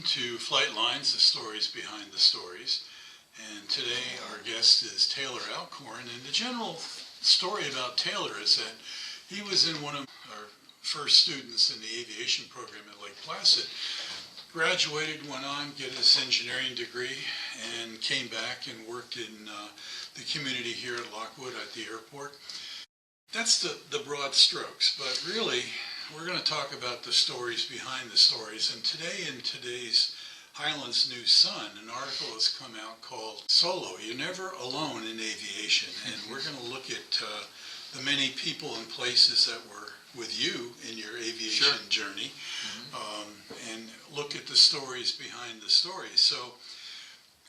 to Flight Lines, the stories behind the stories. And today our guest is Taylor Alcorn. And the general story about Taylor is that he was in one of our first students in the aviation program at Lake Placid, graduated, went on, get his engineering degree, and came back and worked in the community here at Lockwood at the airport. That's the broad strokes, but really we're going to talk about the stories behind the stories. And today, in today's Highlands News Sun, an article has come out called Solo, You're Never Alone in Aviation. And we're going to look at the many people and places that were with you in your aviation journey, and look at the stories behind the stories. So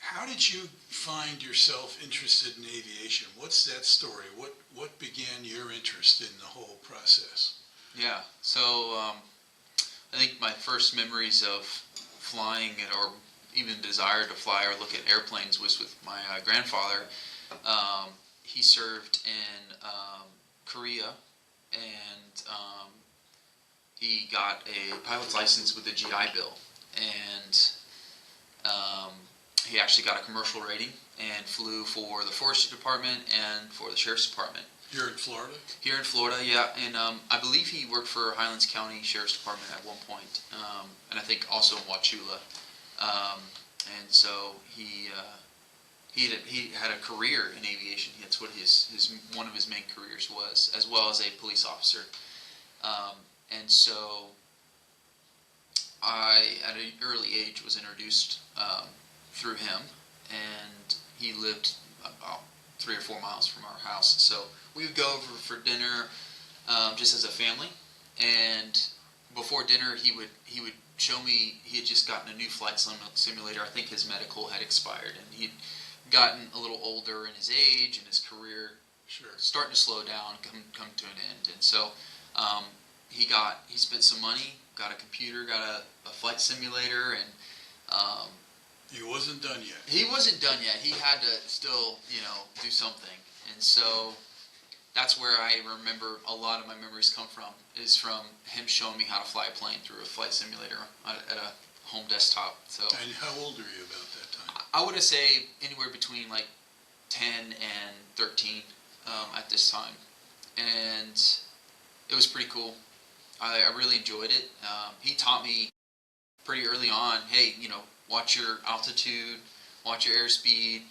how did you find yourself interested in aviation? What's that story? What began your interest in the whole process? Yeah, so I think my first memories of flying or even desire to fly or look at airplanes was with my grandfather. He served in Korea, and he got a pilot's license with a GI Bill, and he actually got a commercial rating and flew for the Forestry Department and for the Sheriff's Department. Here in Florida? Here in Florida, yeah, and I believe he worked for Highlands County Sheriff's Department at one point, and I think also in Wauchula, and so he had a career in aviation. That's what his one of his main careers was, as well as a police officer. And so I, at an early age, was introduced through him, and he lived about 3 or 4 miles from our house. So we would go over for dinner just as a family, and before dinner he would show me. He had just gotten a new flight simulator. I think his medical had expired, and he'd gotten a little older in his age, and his career starting to slow down, come to an end. And so he spent some money, got a computer, got a flight simulator, and he wasn't done yet. He wasn't done yet. He had to still, do something. And so that's where I remember a lot of my memories come from, is from him showing me how to fly a plane through a flight simulator at a home desktop. So. And how old are you about that time? I would say anywhere between like 10 and 13 at this time. And it was pretty cool. I really enjoyed it. He taught me pretty early on, hey, watch your altitude, watch your airspeed.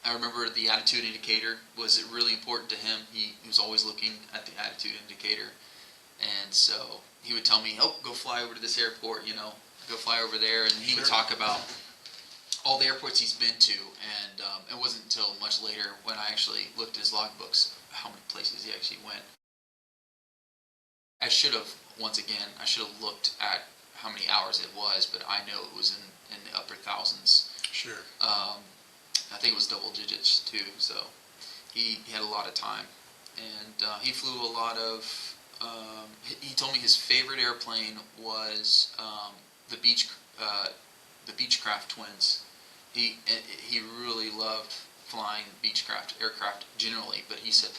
I remember the attitude indicator was really important to him. He was always looking at the attitude indicator. And so he would tell me, oh, go fly over to this airport, go fly over there. And he would talk about all the airports he's been to. And it wasn't until much later when I actually looked at his logbooks how many places he actually went. I should have looked at how many hours it was, but I know it was in the upper thousands. Sure. I think it was double digits too. So he had a lot of time, and he flew a lot of. He told me his favorite airplane was the Beechcraft twins. He really loved flying Beechcraft aircraft generally, but he said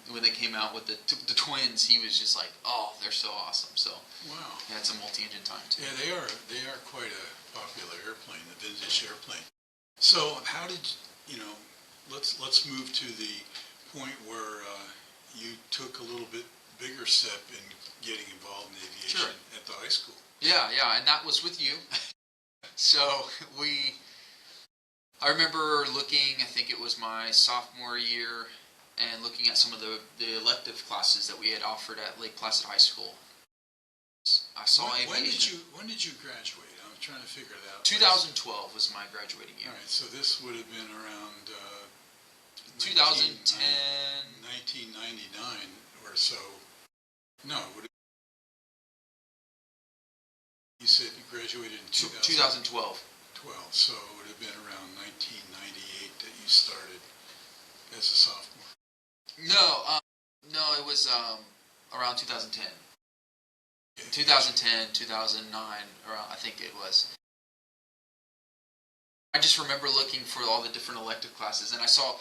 when they came out with the twins, he was just like, oh, they're so awesome. So wow, he had some multi-engine time too. Yeah, they are quite a popular airplane, the vintage airplane. So how did let's move to the point where you took a little bit bigger step in getting involved in aviation at the high school. Yeah, and that was with you. So I remember looking, I think it was my sophomore year, and looking at some of the elective classes that we had offered at Lake Placid High School. I saw aviation. When did you graduate? I'm trying to figure it out. 2012 was my graduating year. All right, so this would have been around 2010, 1999 or so. No, you said you graduated in 2012. 12, so it would have been around 1998 that you started as a sophomore. No, it was around 2010. 2010, 2009, around, I think it was. I just remember looking for all the different elective classes, and I saw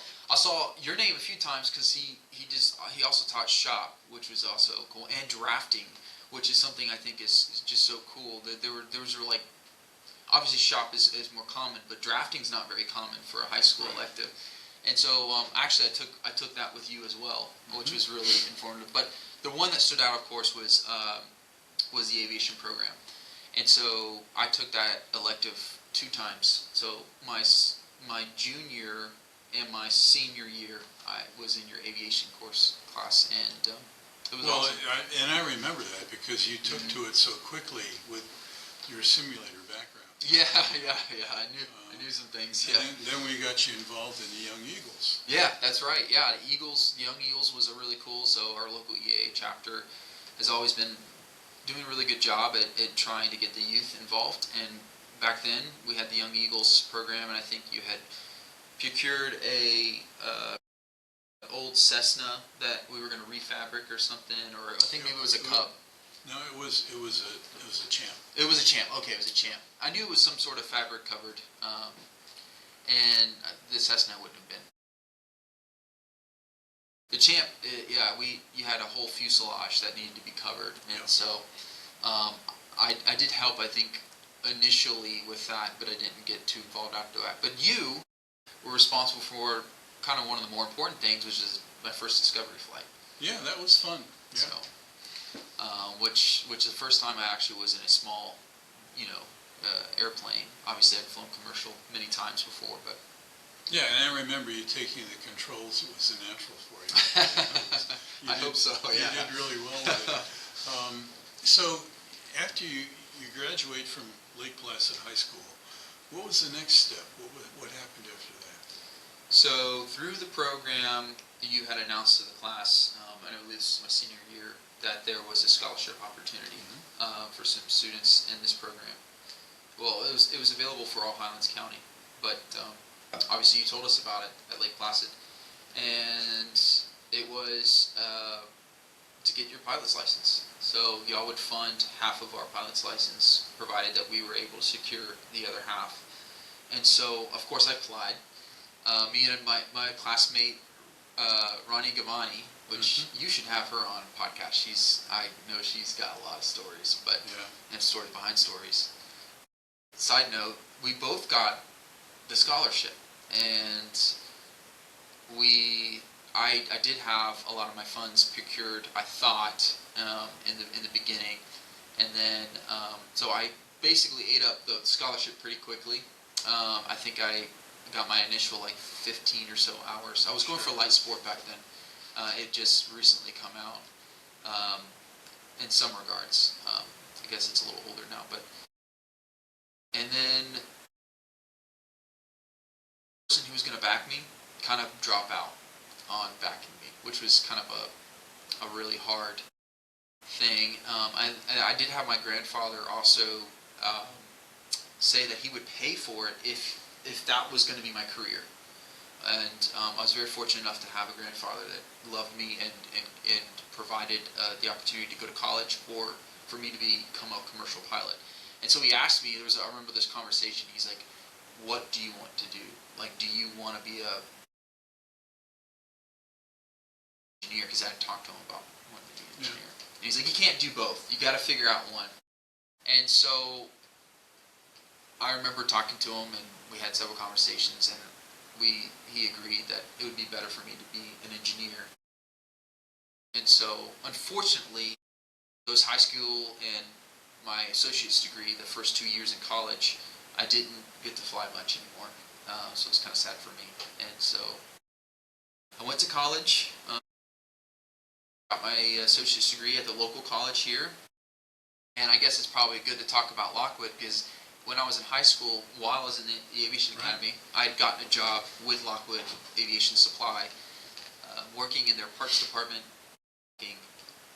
your name a few times because he also taught shop, which was also cool, and drafting, which is something I think is just so cool. Those were like, obviously shop is more common, but drafting's not very common for a high school elective. And so actually I took that with you as well, which was really informative. But the one that stood out, of course, was the aviation program. And so I took that elective 2 times. So my junior and my senior year, I was in your aviation class, and it was awesome. And I remember that because you took to it so quickly with your simulator background. Yeah. I knew some things. Yeah. And then we got you involved in the Young Eagles. Yeah, that's right. Yeah, Young Eagles was a really cool. So our local EAA chapter has always been doing a really good job at trying to get the youth involved. And back then we had the Young Eagles program, and I think you had procured a old Cessna that we were going to refabric or something, or I think maybe it was a Cub. No, it was a Champ. It was a Champ. Okay, it was a Champ. I knew it was some sort of fabric covered, and the Cessna wouldn't have been. The Champ, you had a whole fuselage that needed to be covered, and so I did help, I think, initially with that, but I didn't get too involved after that. But you were responsible for kind of one of the more important things, which is my first discovery flight. Yeah, that was fun. Yeah. So, which the first time I actually was in a small, airplane. Obviously, I'd flown commercial many times before, but yeah, and I remember you taking the controls. It was a natural for you. I hope so. Yeah, you did really well with it. So, after you graduate from Lake Placid High School, what was the next step? What happened after that? So through the program, you had announced to the class, I believe this is my senior year, that there was a scholarship opportunity for some students in this program. Well, it was available for all Highlands County, but obviously you told us about it at Lake Placid, and it was to get your pilot's license. So y'all would fund half of our pilot's license, provided that we were able to secure the other half. And so, of course, I applied. Me and my classmate, Ronnie Gavani, which you should have her on a podcast. I know she's got a lot of stories, and stories behind stories. Side note, we both got the scholarship, and I did have a lot of my funds procured, I thought, in the beginning, and then so I basically ate up the scholarship pretty quickly. I think I got my initial 15 or so hours. I was going for light sport back then. It just recently come out in some regards. I guess it's a little older now, but and then the person who was going to back me kind of drop out on backing me, which was kind of a really hard thing. I did have my grandfather also say that he would pay for it if that was going to be my career. And I was very fortunate enough to have a grandfather that loved me and provided the opportunity to go to college or for me to become a commercial pilot. And so he asked me, I remember this conversation, he's like, what do you want to do? Do you want to be a engineer? Because I had talked to him about wanting to be an engineer. And he's like, you can't do both. You got to figure out one. And so I remember talking to him, and we had several conversations, and he agreed that it would be better for me to be an engineer. And so, unfortunately, those high school and my associate's degree, the first 2 years in college, I didn't get to fly much anymore. So it's kind of sad for me. And so I went to college, got my associate's degree at the local college here. And I guess it's probably good to talk about Lockwood because when I was in high school, while I was in the Aviation Academy, I had gotten a job with Lockwood Aviation Supply, working in their parts department, making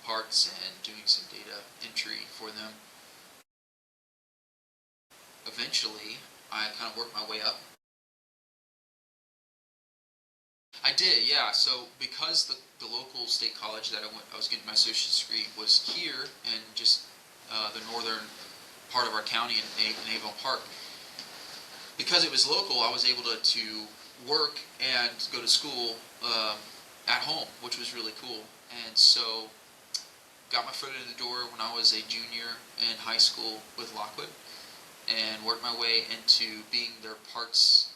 parts and doing some data entry for them. Eventually, I kind of worked my way up. I did, yeah. So because the local state college that I was getting my associate's degree was here in just the northern part of our county in Avon Park. Because it was local, I was able to work and go to school at home, which was really cool. And so got my foot in the door when I was a junior in high school with Lockwood, and worked my way into being their parts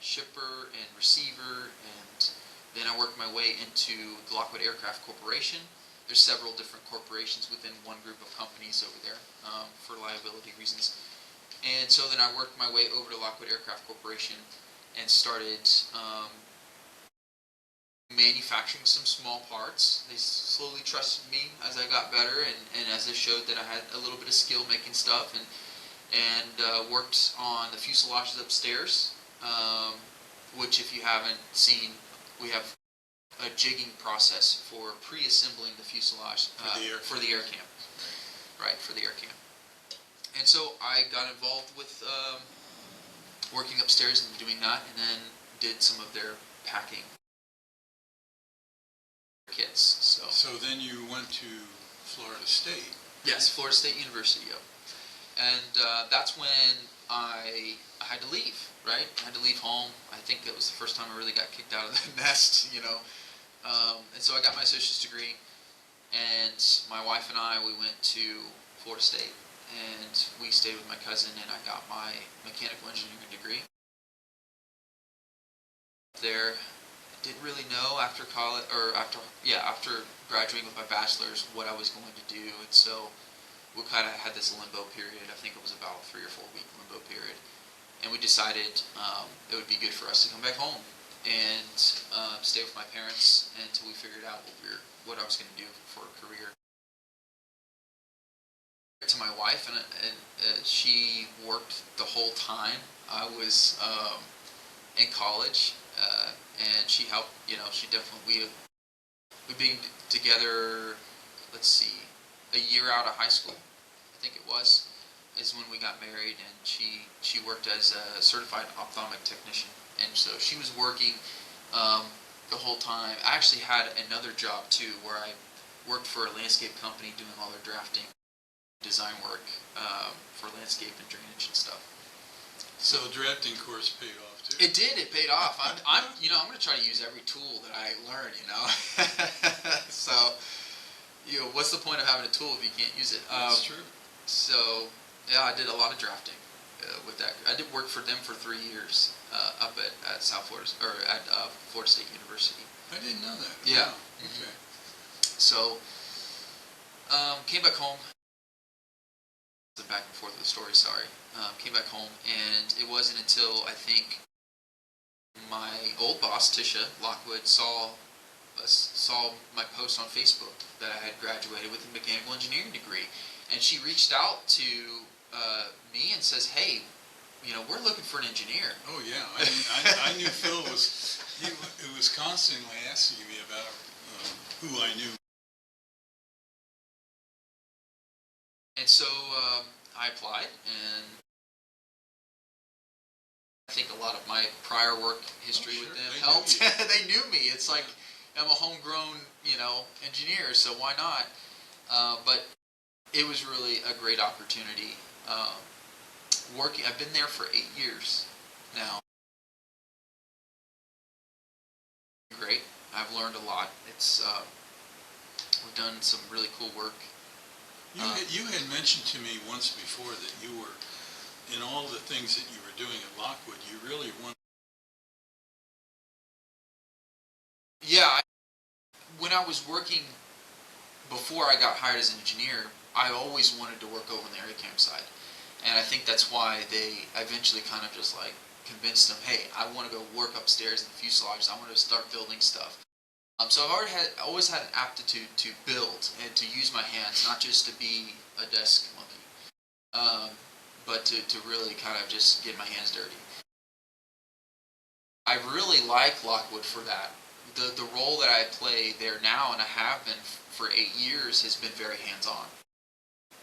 shipper and receiver, and then I worked my way into the Lockwood Aircraft Corporation. There's several different corporations within one group of companies over there for liability reasons. And so then I worked my way over to Lockwood Aircraft Corporation and started manufacturing some small parts. They slowly trusted me as I got better, and as I showed that I had a little bit of skill making stuff, and worked on the fuselages upstairs, which if you haven't seen, we have a jigging process for pre-assembling the fuselage for the air camp. Right, for the air camp. And so I got involved with working upstairs and doing that, and then did some of their packing kits. So then you went to Florida State. Yes, Florida State University, yep. And that's when I had to leave, right? I had to leave home. I think it was the first time I really got kicked out of the nest, you know. And so I got my associate's degree, and my wife and I, we went to Florida State, and we stayed with my cousin, and I got my mechanical engineering degree. There, didn't really know after college, or after graduating with my bachelor's what I was going to do, and so we kind of had this limbo period. I think it was about a 3 or 4 week limbo period, and we decided it would be good for us to come back home and stay with my parents until we figured out what I was going to do for a career. To my wife, and she worked the whole time I was in college, and she helped. You know, she definitely we've been together. Let's see, a year out of high school, I think it was, is when we got married, and she worked as a certified ophthalmic technician, and so she was working the whole time. I actually had another job too, where I worked for a landscape company doing all their drafting, design work for landscape and drainage and stuff. So the drafting course paid off too. It did. It paid off. I'm going to try to use every tool that I learn. You know, so what's the point of having a tool if you can't use it? That's true. So yeah, I did a lot of drafting with that. I did work for them for 3 years up at South Florida, or at Florida State University. I didn't know that. Yeah. Wow. Okay. So came back home. The back and forth of the story. Sorry. Came back home, and it wasn't until I think my old boss Tisha Lockwood saw my post on Facebook that I had graduated with a mechanical engineering degree, and she reached out to me and says, "Hey, we're looking for an engineer." Oh yeah, I knew Phil was constantly asking me about who I knew. And so I applied, and I think a lot of my prior work history with them helped. They knew me. It's like I'm a homegrown, engineer, so why not? But it was really a great opportunity. I've been there for 8 years now. Great. I've learned a lot. We've done some really cool work. You had mentioned to me once before that you were, in all the things that you were doing at Lockwood, you really wanted. Yeah, when I was working, before I got hired as an engineer, I always wanted to work over on the air campsite. And I think that's why they eventually kind of just like convinced them, hey, I want to go work upstairs in the fuselage. I want to start building stuff. So I've always had an aptitude to build and to use my hands, not just to be a desk monkey, but to really kind of just get my hands dirty. I really like Lockwood for that. The role that I play there now, and I have been for 8 years, has been very hands-on.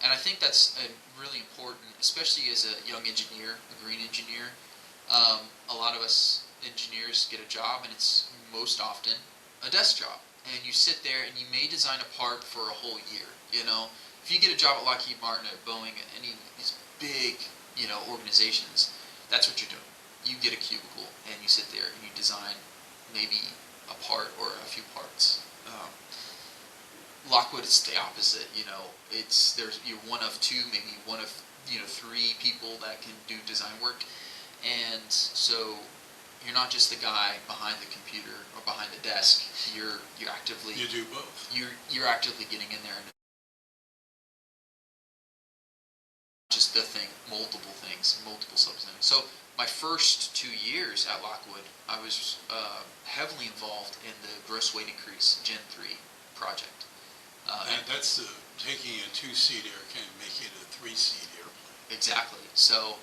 And I think that's really important, especially as a young engineer, a green engineer. A lot of us engineers get a job, and it's most often a desk job, and you sit there and you may design a part for a whole year. If you get a job at Lockheed Martin, at Boeing, at any of these big organizations, that's what you're doing. You get a cubicle and you sit there and you design maybe a part or a few parts. Lockwood, it's the opposite. You're one of two, maybe one of three people that can do design work, and so you're not just the guy behind the computer or behind the desk. You're actively You do both. you're actively getting in there and just the thing, multiple things, multiple subthings. So my first 2 years at Lockwood, I was heavily involved in the gross weight increase Gen 3 project. That's taking a 2-seat airplane and making it a 3-seat airplane. Exactly. So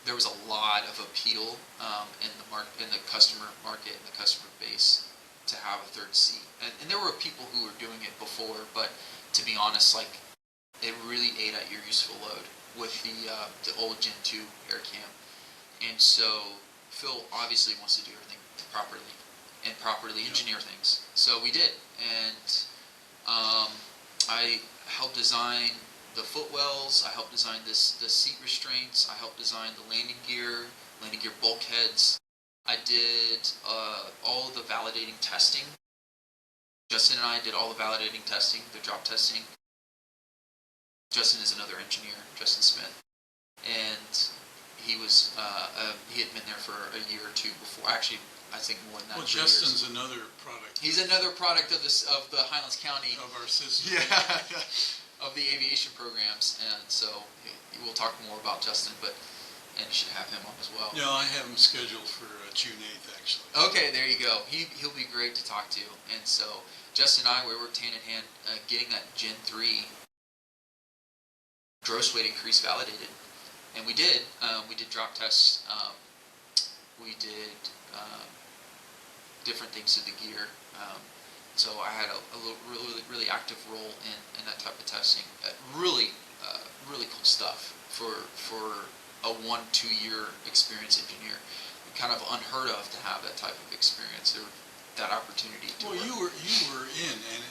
there was a lot of appeal in the customer market, in the customer base, to have a third seat. And there were people who were doing it before, but to be honest, like, it really ate at your useful load with the old Gen 2 air cam. And so Phil obviously wants to do everything properly and properly engineer things. So we did. And I helped design the footwells, I helped design the seat restraints, I helped design the landing gear bulkheads. I did all the validating testing. Justin and I did all the validating testing, the drop testing. Justin is another engineer, Justin Smith, and he had been there for a year or two before. Actually, I think more than that. Well, 3 Justin's years. another product. He's another product of the Highlands County of our system. Yeah, of the aviation programs, and so we'll talk more about Justin, and you should have him on as well. No, I have him scheduled for June 8th, actually. Okay, there you go. He'll be great to talk to, and so Justin and I, we worked hand in hand getting that Gen 3 gross weight increase validated, and we did. We did drop tests. We did different things to the gear. So I had a really active role in that type of testing. Really cool stuff for a 1-2 year experienced engineer. Kind of unheard of to have that type of experience or that opportunity to Well, work. you were in, and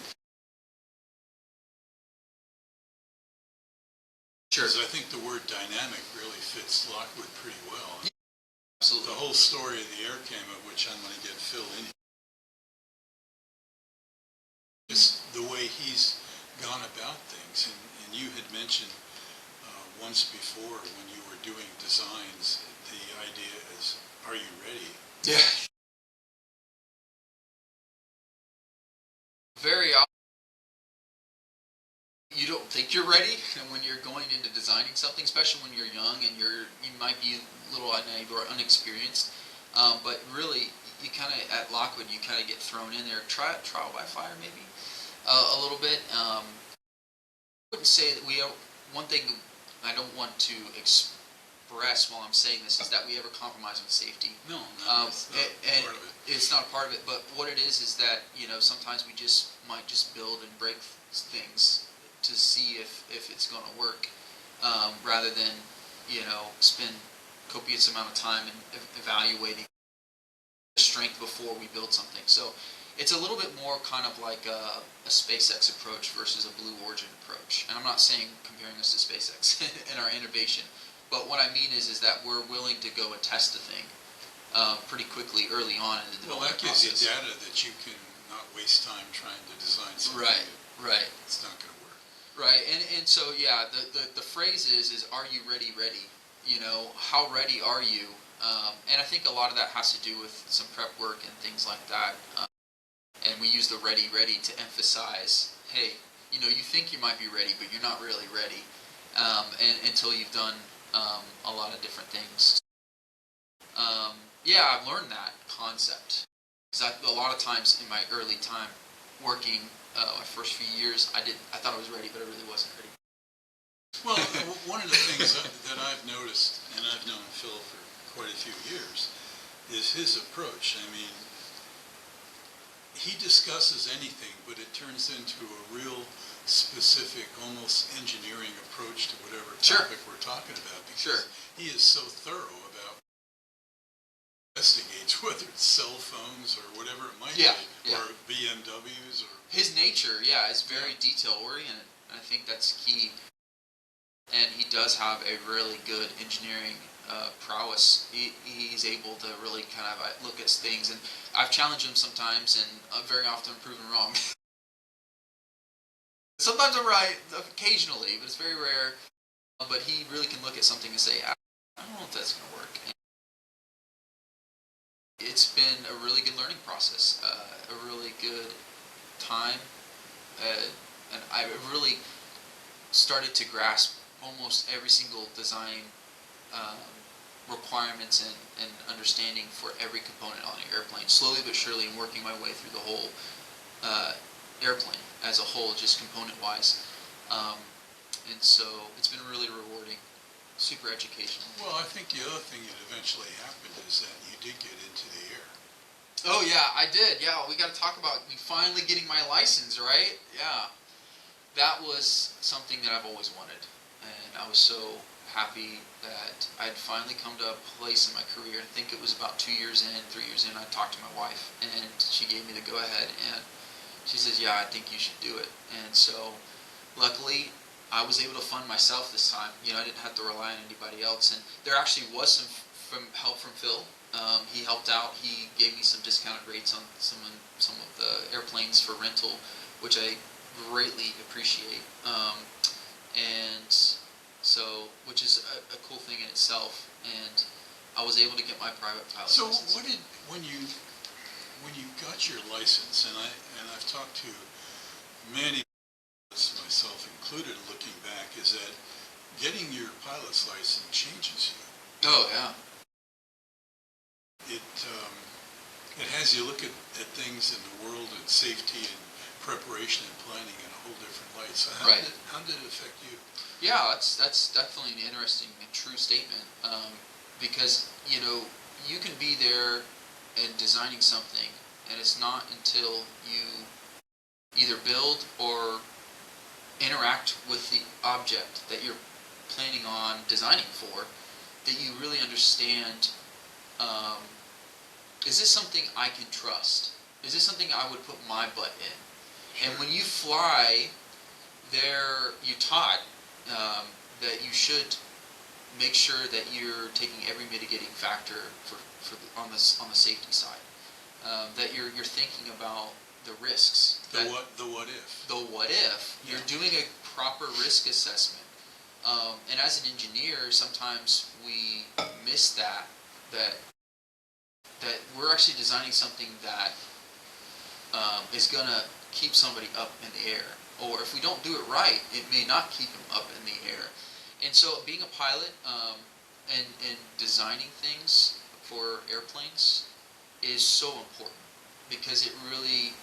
Sure. because I think the word dynamic really fits Lockwood pretty well. Absolutely. The whole story of the air cam, of which I'm going to get Phil in, is the way he's gone about things. And you had mentioned once before when you were doing designs, the idea is, are you ready? Yeah. Very often, you don't think you're ready, and when you're going into designing something, especially when you're young and you might be a little naive or unexperienced, but really, you kind of at Lockwood, you kind of get thrown in there, trial by fire maybe, a little bit. I wouldn't say that one thing I don't want to express while I'm saying this is that we ever compromise on safety. No, that's not part of it. It's not a part of it, but what it is that, sometimes we might just build and break things to see if it's going to work, rather than, spend copious amount of time in evaluating the strength before we build something. So it's a little bit more kind of like a SpaceX approach versus a Blue Origin approach. And I'm not saying comparing us to SpaceX in our innovation, but what I mean is that we're willing to go and test the thing pretty quickly early on in the Well, development that gives process. you data that you can not waste time trying to design something. Right. It's not going to work. Right, and so yeah, the phrase is are you ready? How ready are you? And I think a lot of that has to do with some prep work and things like that. And we use the ready to emphasize, hey, you think you might be ready, but you're not really ready, until you've done a lot of different things. Yeah, I've learned that concept. Because a lot of times in my early time working, my first few years, I thought I was ready, but I really wasn't ready. Well, one of the things that I've noticed, and I've known Phil for quite a few years, is his approach. I mean, he discusses anything, but it turns into a real specific, almost engineering approach to whatever topic we're talking about. Because he is so thorough about investigates whether it's cell phones or whatever it might be, or BMWs or his nature, is very detail oriented. I think that's key. And he does have a really good engineering prowess. He's able to really kind of look at things, and I've challenged him sometimes, and very often proven wrong. Sometimes I'm right, occasionally, but it's very rare. But he really can look at something and say, I don't know if that's going to work. And it's been a really good learning process, a really good time, and I really started to grasp almost every single design um, requirements and understanding for every component on the airplane, slowly but surely, and working my way through the whole airplane as a whole, just component-wise. And so it's been really rewarding, super educational. Well, I think the other thing that eventually happened is that you did get into the air. Oh yeah, I did. Yeah, we got to talk about me finally getting my license, right? Yeah, that was something that I've always wanted, and I was so happy that I'd finally come to a place in my career. I think it was about 2 years in, 3 years in, I talked to my wife, and she gave me the go-ahead, and she says, yeah, I think you should do it. And so, luckily, I was able to fund myself this time. You know, I didn't have to rely on anybody else, and there actually was some help from Phil. He helped out. He gave me some discounted rates on some of the airplanes for rental, which I greatly appreciate. And so, which is a cool thing in itself. And I was able to get my private pilot So license. when you got your license, and I've talked to many pilots, myself included, looking back, is that getting your pilot's license changes you. Oh yeah. It has you look at things in the world and safety and preparation and planning in a whole different light. So how did it affect you? Yeah, that's definitely an interesting and true statement. Because you know you can be there and designing something, and it's not until you either build or interact with the object that you're planning on designing for that you really understand. Is this something I can trust? Is this something I would put my butt in? Sure. And when you fly, you're taught that you should make sure that you're taking every mitigating factor on the safety side. That you're thinking about the risks. The what if? The what if. Yeah. You're doing a proper risk assessment. And as an engineer, sometimes we miss that we're actually designing something that is going to keep somebody up in the air. Or if we don't do it right, it may not keep them up in the air. And so being a pilot and designing things for airplanes is so important because it really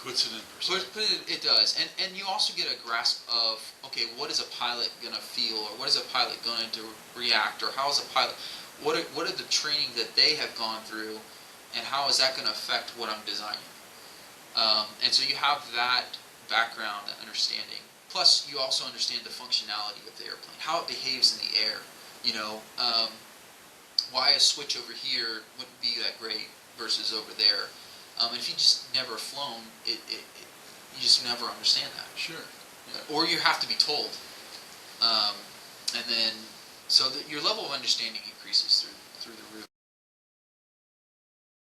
Puts it in perspective. It does. And you also get a grasp of, okay, what is a pilot going to feel, or what is a pilot going to react, or how is a pilot, what are the training that they have gone through, and how is that going to affect what I'm designing? And so you have that background, that understanding. Plus, you also understand the functionality of the airplane, how it behaves in the air. You know, why a switch over here wouldn't be that great versus over there. If you just never flown, you just never understand that. Sure. Yeah. Or you have to be told. And then, so that your level of understanding increases through the roof.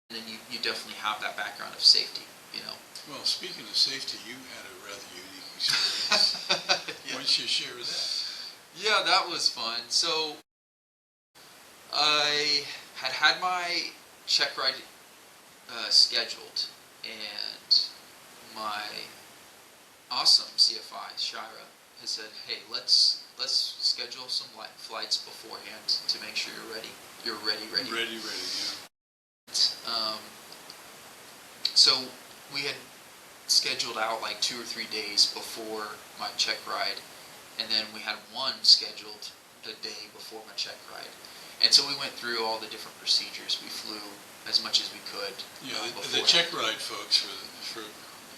And then you definitely have that background of safety, you know. Well, speaking of safety, you had a rather unique experience. Yeah. Why don't you share that? Yeah, that was fun. So, I had my check ride scheduled, and my awesome CFI, Shira, has said, hey, let's schedule some flights beforehand to make sure you're ready. You're ready, Yeah. So we had scheduled out like 2 or 3 days before my check ride, and then we had one scheduled the day before my check ride. And so we went through all the different procedures. We flew as much as we could. Yeah, the check ride, folks, for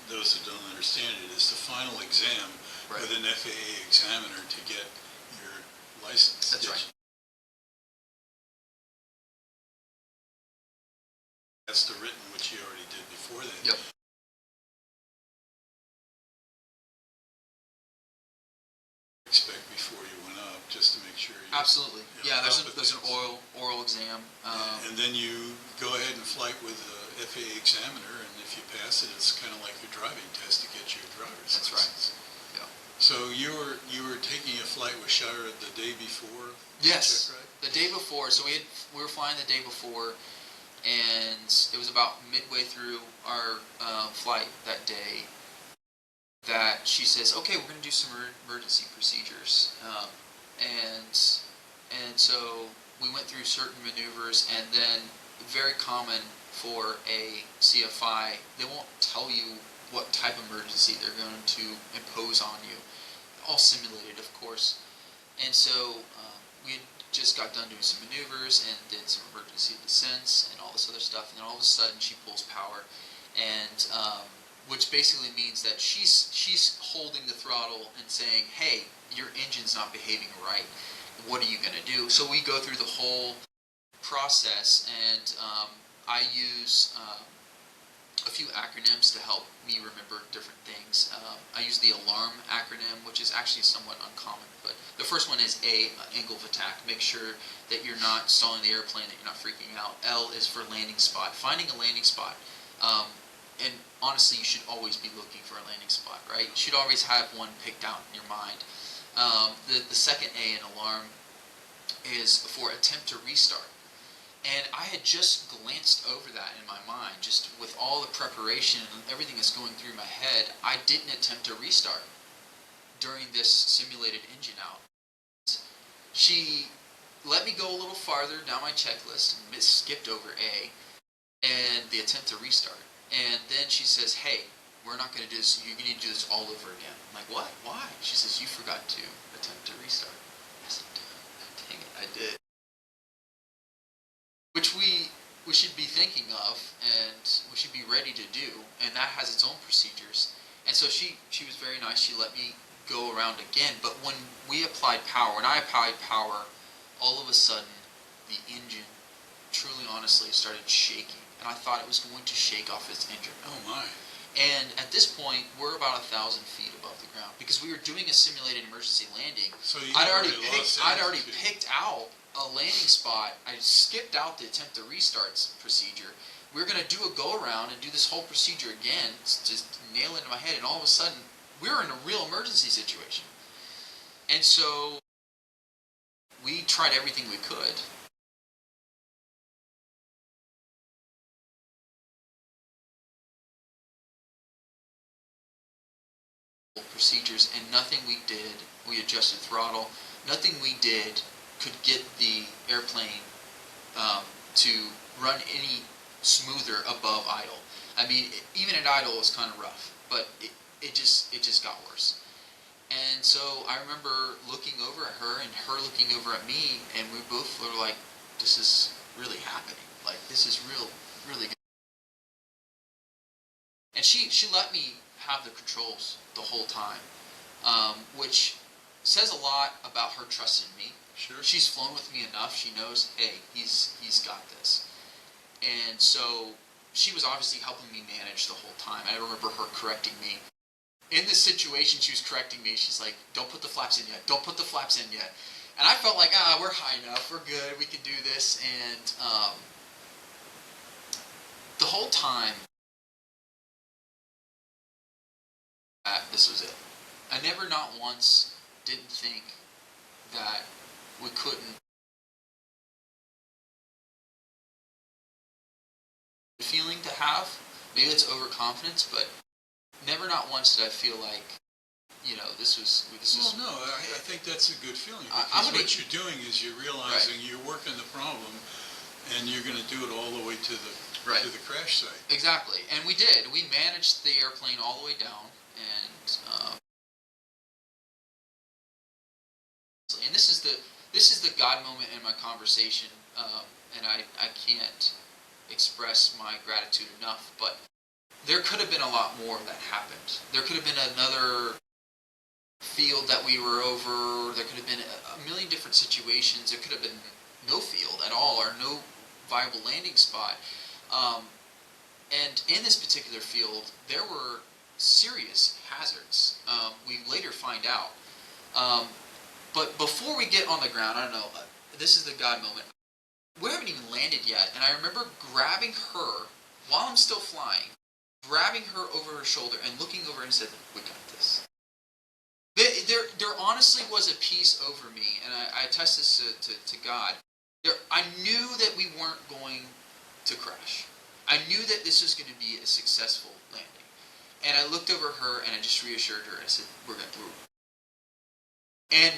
those that don't understand it, is the final exam with an FAA examiner to get your license. That's right. That's the written, which you already did before that. Yep. Expect before you went up, just to make sure you. Absolutely. Yeah, there's an things. oral exam. And then you go ahead and flight with the FAA examiner, and if you pass it, it's kind of like your driving test to get your driver's That's license. right. Yeah. So you were taking a flight with Shira the day before? Yes, Check, right? the day before. So we were flying the day before, and it was about midway through our flight that day that she says, "Okay, we're going to do some emergency procedures," and so we went through certain maneuvers, and then very common for a CFI, they won't tell you what type of emergency they're going to impose on you. All simulated, of course. And so we had just got done doing some maneuvers and did some emergency descents and all this other stuff, and then all of a sudden she pulls power, and which basically means that she's holding the throttle and saying, "Hey, your engine's not behaving right. What are you going to do?" So we go through the whole process, and I use a few acronyms to help me remember different things. I use the ALARM acronym, which is actually somewhat uncommon, but the first one is A, angle of attack. Make sure that you're not stalling the airplane, that you're not freaking out. L is for landing spot. Finding a landing spot. And honestly, you should always be looking for a landing spot, right? You should always have one picked out in your mind. The second A in alarm is for attempt to restart. And I had just glanced over that in my mind, just with all the preparation and everything that's going through my head. I didn't attempt to restart during this simulated engine out. She let me go a little farther down my checklist and skipped over A and the attempt to restart. And then she says, "Hey, we're not going to do this. You need to do this all over again." I'm like, "What? Why?" She says, "You forgot to attempt to restart." I said, "Dang it, I did." Which we should be thinking of, and we should be ready to do, and that has its own procedures. And so she was very nice. She let me go around again. But when I applied power, all of a sudden the engine, truly honestly, started shaking, and I thought it was going to shake off its engine. Oh my. And at this point, we're about 1,000 feet above the ground because we were doing a simulated emergency landing. So I'd already picked out a landing spot. I skipped out the attempt to restart procedure. We were going to do a go around and do this whole procedure again, just nail it into my head, and all of a sudden, we were in a real emergency situation. And so we tried everything we could. Procedures, and nothing we did, we adjusted throttle, nothing we did could get the airplane to run any smoother above idle. I mean, even at idle it was kind of rough, but it just got worse. And so I remember looking over at her and her looking over at me, and we both were like, "This is really happening. Like, this is really good." And she let me have the controls the whole time, which says a lot about her trust in me. Sure. She's flown with me enough. She knows, hey, he's got this. And so she was obviously helping me manage the whole time. I remember her correcting me. In this situation, she was correcting me. She's like, "Don't put the flaps in yet. Don't put the flaps in yet." And I felt like, we're high enough. We're good. We can do this. And the whole time, this was it. I never, not once, didn't think that we couldn't. Feeling to have, maybe it's overconfidence, but never, not once did I feel like, this was. Well, no, I think that's a good feeling, I'm because gonna- what you're doing is you're realizing you're working the problem, and you're going to do it all the way to the Right. to the crash site. Exactly, and we did. We managed the airplane all the way down, and this is the God moment in my conversation, and I can't express my gratitude enough. But there could have been a lot more that happened. There could have been another field that we were over. There could have been a million different situations. There could have been no field at all, or no viable landing spot. And in this particular field, there were serious hazards. We later find out. But before we get on the ground, I don't know, this is the God moment. We haven't even landed yet, and I remember grabbing her while I'm still flying, grabbing her over her shoulder and looking over and said, "We got this." there honestly was a peace over me, and I attest this to God. I knew that we weren't going to crash. I knew that this was going to be a successful landing. And I looked over her and I just reassured her. I said, we're and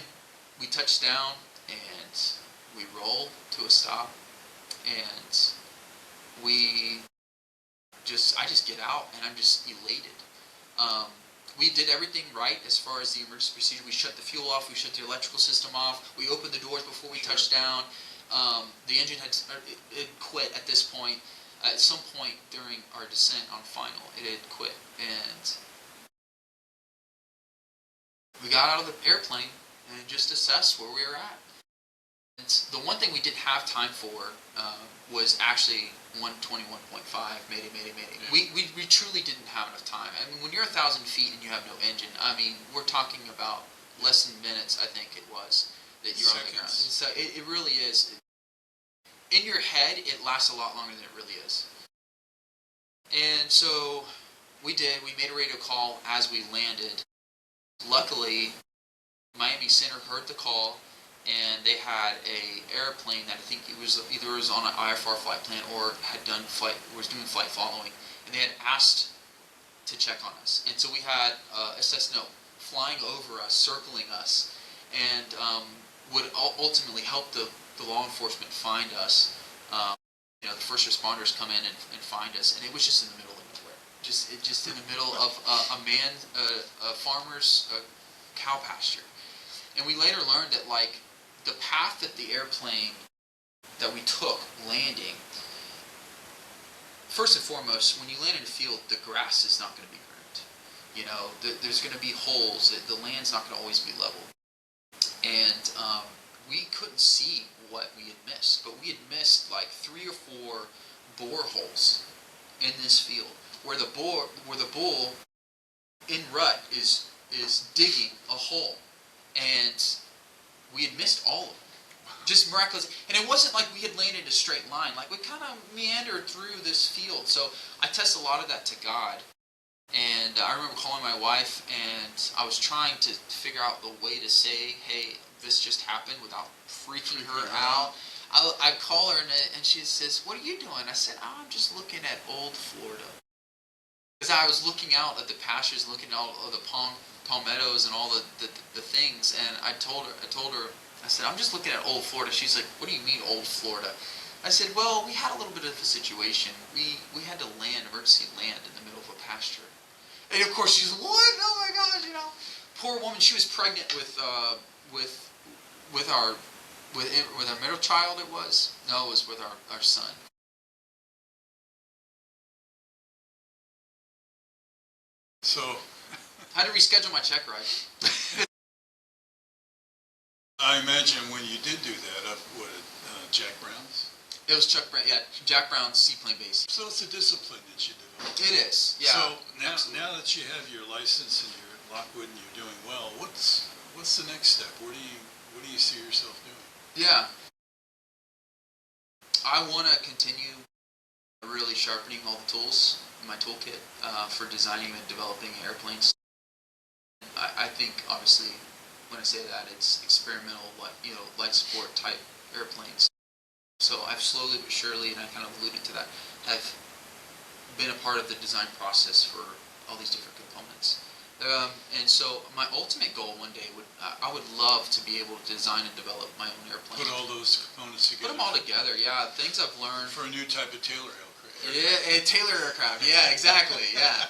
we touched down and we roll to a stop, and I just get out and I'm just elated. We did everything right as far as the emergency procedure. We shut the fuel off. We shut the electrical system off. We opened the doors before we touched down. The engine had quit at this point. At some point during our descent on final, it had quit. And we got out of the airplane and just assessed where we were at. And the one thing we didn't have time for was actually 121.5, mayday. Yeah. We truly didn't have enough time. I mean, when you're 1,000 feet and you have no engine, I mean, we're talking about less than minutes, I think it was, that you're on the ground. So it really is. In your head, it lasts a lot longer than it really is. And so we made a radio call as we landed. Luckily, Miami Center heard the call, and they had a airplane that I think it was either was on an IFR flight plan or was doing flight following, and they had asked to check on us. And so we had a Cessna flying over us, circling us, and would ultimately help the law enforcement find us. The first responders come in and find us, and it was just in the middle of nowhere, just in the middle of a farmer's cow pasture. And we later learned that the path that the airplane that we took landing, first and foremost, when you land in a field, the grass is not going to be groomed. There's going to be holes. The land's not going to always be level. And we couldn't see what we had missed, but we had missed 3 or 4 bore holes in this field where the bull in rut is digging a hole, and we had missed all of them. Just miraculous. And it wasn't like we had landed a straight line. We kind of meandered through this field. So I test a lot of that to God. And I remember calling my wife, and I was trying to figure out the way to say, hey, this just happened, without freaking her out. I call her, and she says, what are you doing? I said, I'm just looking at old Florida. Because I was looking out at the pastures, looking at all of the palmettos and all the things, and I told her, I said, I'm just looking at old Florida. She's like, what do you mean old Florida? I said, well, we had a little bit of a situation. We had to emergency land in the middle of a pasture. And of course she's, what? Oh my gosh, Poor woman, she was pregnant with our middle child, it was? No, it was with our son. So I had to reschedule my check ride. I imagine when you did do that up at Jack Brown's? It was Jack Brown's seaplane base. So it's a discipline that you develop. It is, yeah. So now that you have your license and you're at Lockwood and you're doing well, what's the next step? What do you see yourself doing? Yeah. I want to continue really sharpening all the tools in my toolkit for designing and developing airplanes. I think, obviously, when I say that, it's experimental, light support type airplanes. So I've slowly but surely, and I kind of alluded to that, have been a part of the design process for all these different components. And so my ultimate goal one day I would love to be able to design and develop my own airplane. Put all those components together. Put them all together, yeah. Things I've learned. For a new type of Taylor aircraft. Yeah, a Taylor aircraft. Yeah, exactly. Yeah.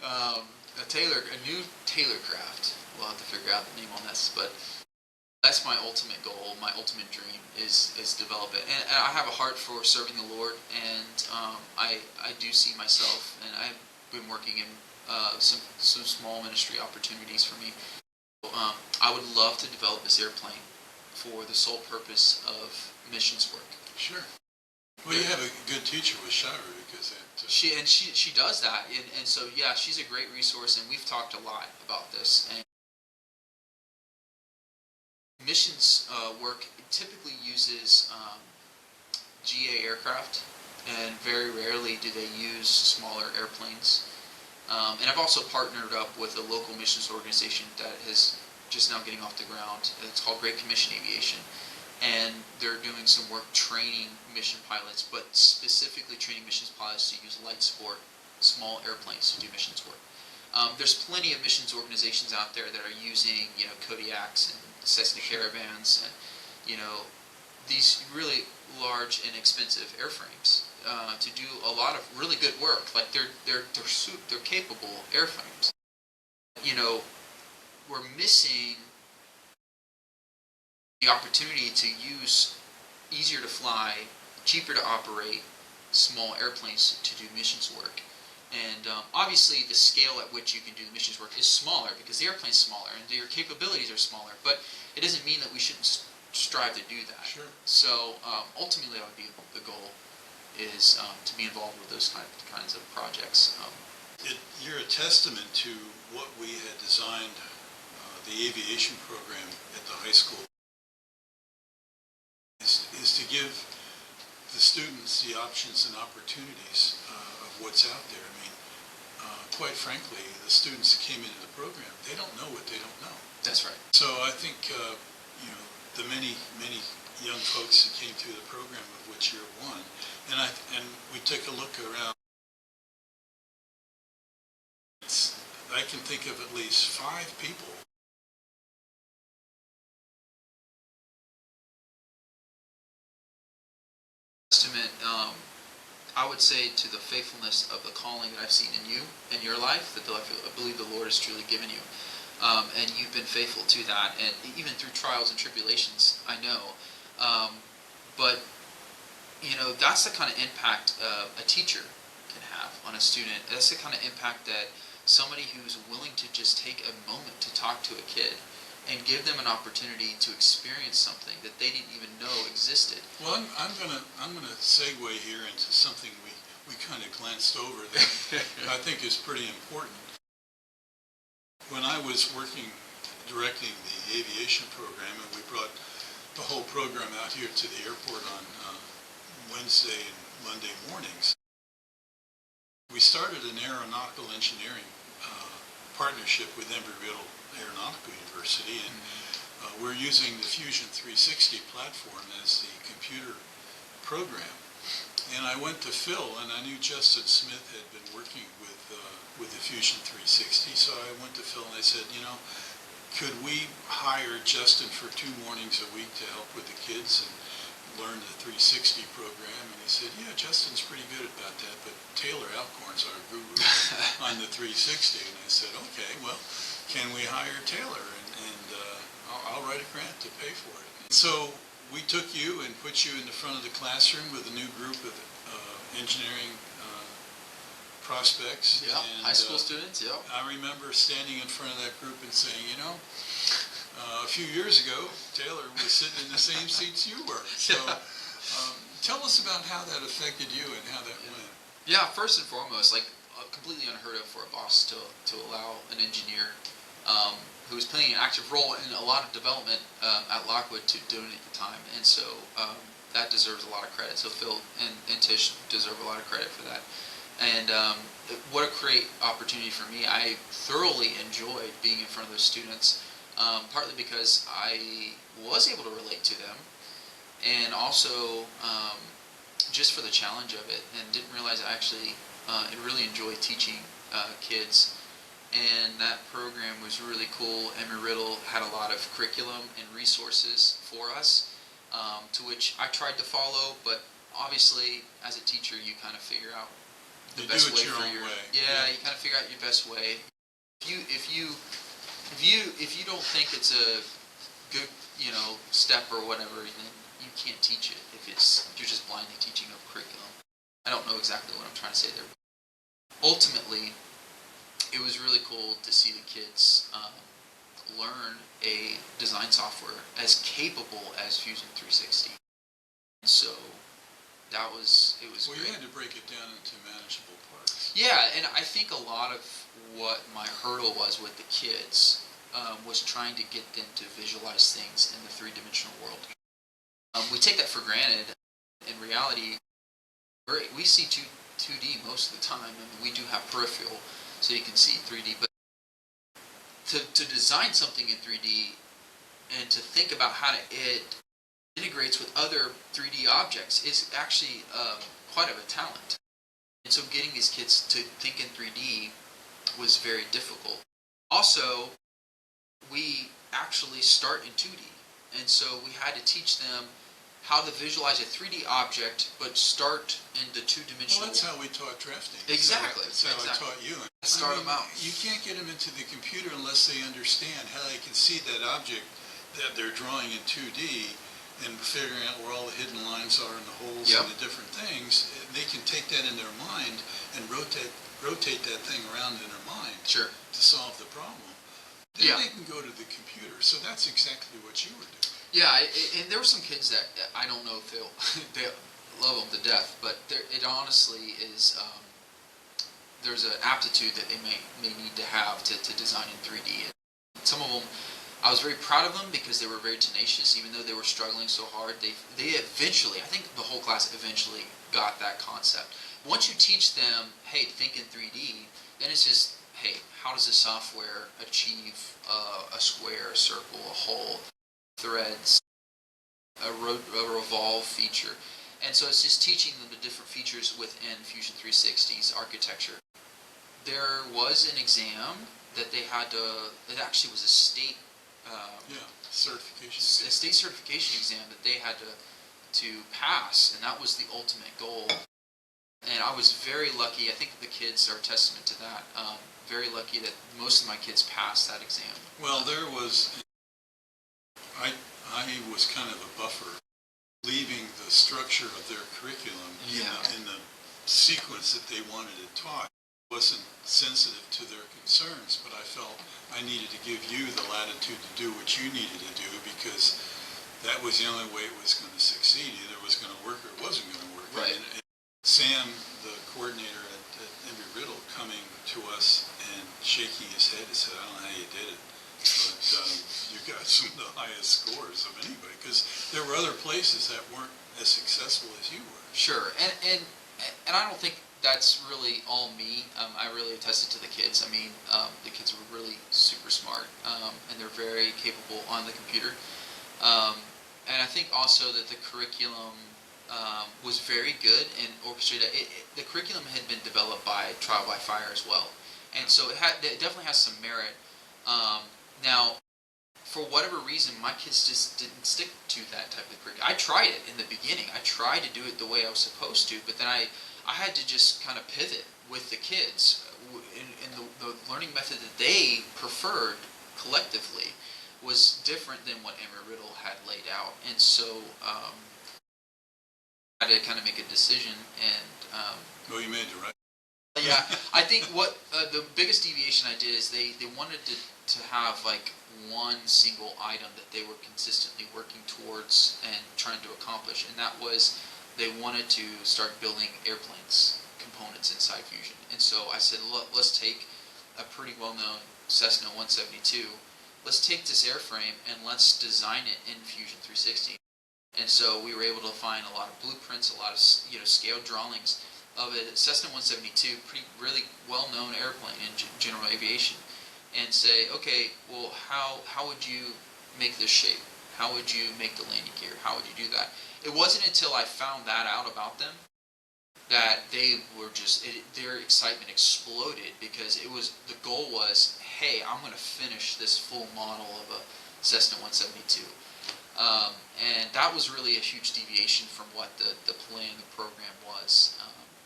A new Taylor craft. We'll have to figure out the name on this, but that's my ultimate goal, my ultimate dream is develop it. And I have a heart for serving the Lord, and I do see myself, and I've been working in some small ministry opportunities for me. I would love to develop this airplane for the sole purpose of missions work. Sure. Well, you have a good teacher with Shira, because that. She does that, and so yeah, she's a great resource, and we've talked a lot about this. And missions work typically uses GA aircraft, and very rarely do they use smaller airplanes. And I've also partnered up with a local missions organization that has just now getting off the ground. It's called Great Commission Aviation, and they're doing some work training mission pilots, but specifically training missions pilots to use light sport, small airplanes to do missions work. There's plenty of missions organizations out there that are using, Kodiaks and Cessna Caravans and, these really large and expensive airframes to do a lot of really good work. Like they're capable airframes. We're missing the opportunity to use easier to fly, cheaper to operate small airplanes to do missions work. And obviously the scale at which you can do the missions work is smaller because the airplane's smaller and your capabilities are smaller, but it doesn't mean that we shouldn't strive to do that. Sure. So ultimately that would be the goal, is to be involved with those kinds of projects. You're a testament to what we had designed the aviation program at the high school is to give the students the options and opportunities of what's out there. I mean, quite frankly, the students that came into the program, they don't know what they don't know. That's right. So I think, the many young folks that came through the program, of which you're one, and we took a look around. I can think of at least 5 people. Testament, I would say, to the faithfulness of the calling that I've seen in you, in your life, that I believe the Lord has truly given you. And you've been faithful to that, and even through trials and tribulations, I know. But, that's the kind of impact a teacher can have on a student. That's the kind of impact that somebody who's willing to just take a moment to talk to a kid and give them an opportunity to experience something that they didn't even know existed. Well, I'm gonna segue here into something we kind of glanced over that I think is pretty important. When I was directing the aviation program, and we brought the whole program out here to the airport on Wednesday and Monday mornings, we started an aeronautical engineering partnership with Embry-Riddle Aeronautical University, and we're using the Fusion 360 platform as the computer program. And I went to Phil, and I knew Justin Smith had been working with the Fusion 360, so I went to Phil and I said, could we hire Justin for 2 mornings a week to help with the kids and learn the 360 program? And he said, yeah, Justin's pretty good about that, but Taylor Alcorn's our guru on the 360. And I said, okay, well, can we hire Taylor? And I'll write a grant to pay for it. And so we took you and put you in the front of the classroom with a new group of engineering prospects. Yeah, and, high school students, yeah. I remember standing in front of that group and saying, a few years ago, Taylor was sitting in the same seats you were. So tell us about how that affected you and how that went. Yeah, first and foremost, completely unheard of for a boss to allow an engineer who was playing an active role in a lot of development at Lockwood to do it at the time. And so that deserves a lot of credit. So Phil and Tish deserve a lot of credit for that. And what a great opportunity for me. I thoroughly enjoyed being in front of those students, partly because I was able to relate to them, and also just for the challenge of it, and didn't realize I actually really enjoyed teaching kids. And that program was really cool. Embry-Riddle had a lot of curriculum and resources for us, to which I tried to follow, but obviously as a teacher you kind of figure out the best way for your way. Yeah, you kind of figure out your best way. If you don't think it's a good step or whatever, then you can't teach it. If you're just blindly teaching a curriculum. I don't know exactly what I'm trying to say there. Ultimately, it was really cool to see the kids learn a design software as capable as Fusion 360. So it was Well, great. you had to break it down into manageable parts. Yeah, and I think a lot of what my hurdle was with the kids was trying to get them to visualize things in the 3-dimensional world. We take that for granted. In reality, we see 2D most of the time. I mean, we do have peripheral, so you can see 3D, but to design something in 3D and to think about how it integrates with other 3D objects is actually quite of a talent. And so getting these kids to think in 3D was very difficult. Also, we actually start in 2D. And so we had to teach them how to visualize a 3D object, but start in the two-dimensional. Well, that's how we taught drafting. Exactly. That's how I taught you. Start them out. You can't get them into the computer unless they understand how they can see that object that they're drawing in 2D and figuring out where all the hidden lines are and the holes and the different things. They can take that in their mind and rotate that thing around in their mind Sure. to solve the problem. Then they can go to the computer. So that's exactly what you were doing. Yeah, and there were some kids that I don't know if they love them to death, but it honestly is, there's an aptitude that they may need to have to design in 3D. And some of them, I was very proud of them because they were very tenacious, even though they were struggling so hard. They eventually, I think the whole class eventually got that concept. Once you teach them, hey, think in 3D, then it's just, hey, how does the software achieve a square, a circle, a hole, threads, a revolve feature. And so it's just teaching them the different features within Fusion 360's architecture. There was an exam that they had to, it actually was a state certification. A state certification exam that they had to pass, and that was the ultimate goal. And I was very lucky. I think the kids are a testament to that. Very lucky that most of my kids passed that exam. Well, there was, I was kind of a buffer, leaving the structure of their curriculum in the sequence that they wanted it taught. I wasn't sensitive to their concerns, but I felt I needed to give you the latitude to do what you needed to do because that was the only way it was going to succeed. Either it was going to work or it wasn't going to work. Right. And Sam, the coordinator at Embry-Riddle, coming to us and shaking his head and said, I don't know how you did it, but you got some of the highest scores of anybody, because there were other places that weren't as successful as you were. Sure, and I don't think that's really all me. I really attested to the kids. I mean, the kids were really super smart, and they're very capable on the computer. And I think also that the curriculum was very good and orchestrated. The curriculum had been developed by Trial by Fire as well, and so it definitely has some merit. Now, for whatever reason, my kids just didn't stick to that type of curriculum. I tried it in the beginning. I tried to do it the way I was supposed to, but then I had to just kind of pivot with the kids in the learning method that they preferred collectively was different than what Embry-Riddle had laid out, and so I had to kind of make a decision. And well, you made the right. Yeah, I think what the biggest deviation I did is they wanted to have like one single item that they were consistently working towards and trying to accomplish, and that was they wanted to start building airplanes components inside Fusion. And so I said, look, let's take a pretty well-known Cessna 172, let's take this airframe and let's design it in Fusion 360. And so we were able to find a lot of blueprints, a lot of scaled drawings of a Cessna 172, really well-known airplane in general aviation, and say, okay, well, how would you make this shape? How would you make the landing gear? How would you do that? It wasn't until I found that out about them that they were just, their excitement exploded, because the goal was, hey, I'm going to finish this full model of a Cessna 172. And that was really a huge deviation from what the plan, the program was.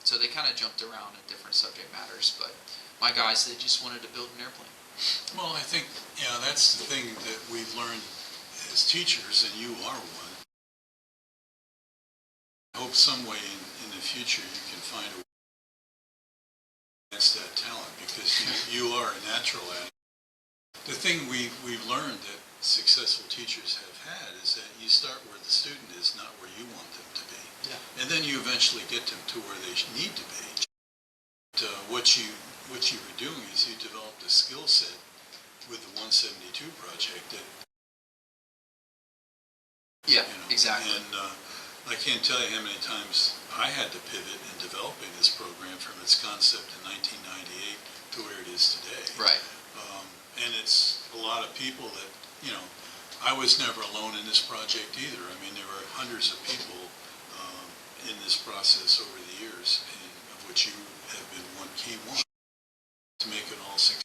So they kind of jumped around in different subject matters, but my guys, they just wanted to build an airplane. Well, I think, that's the thing that we've learned as teachers, and you are one. I hope some way in the future you can find a way to advance that talent, because you are a natural at it. The thing we've learned that successful teachers have had is that you start where the student is, not where you want them to be. Yeah. And then you eventually get them to where they need to be. But, what you were doing is you developed a skill set with the 172 project that. Yeah, exactly. And I can't tell you how many times I had to pivot in developing this program from its concept in 1998 to where it is today. Right. and it's a lot of people that, you know, I was never alone in this project either. I mean, there were hundreds of people in this process over the years, and of which you have been one key one to make it all successful.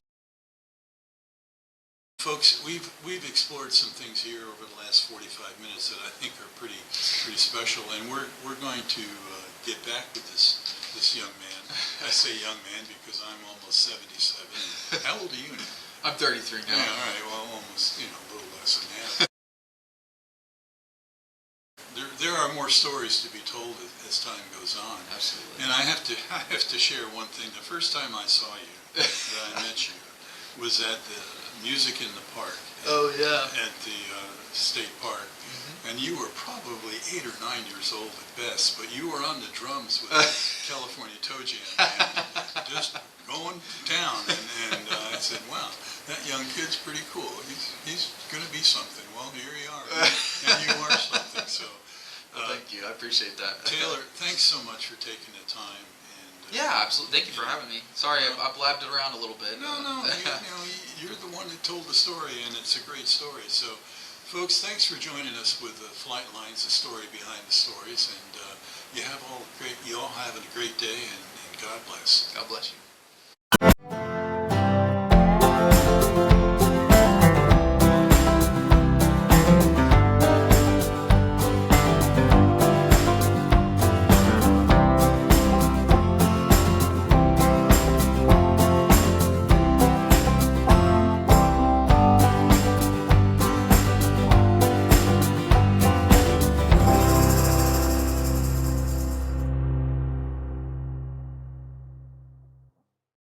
Folks, we've explored some things here over the last 45 minutes that I think are pretty special, and we're going to get back with this young man. I say young man because I'm almost 77. How old are you now? I'm 33 now. Yeah, all right. Well, almost, you know, a little less than that. There are more stories to be told as time goes on. Absolutely. And I have to share one thing. The first time I saw you, that I met you, was at the Music in the Park. Oh yeah. At the state park. Mm-hmm. And you were probably 8 or 9 years old at best, but you were on the drums with California Toe Jam and just going to town. And I said, wow, that young kid's pretty cool. He's going to be something. Well, here you are. And you are something. So. Well, thank you. I appreciate that. Taylor, thanks so much for taking the time. And, yeah, absolutely. Thank you for having me. Sorry, I blabbed it around a little bit. No, you're the one that told the story, and it's a great story. So, folks, thanks for joining us with the Flight Lines, the story behind the stories, and you all have a great day, and God bless. God bless you.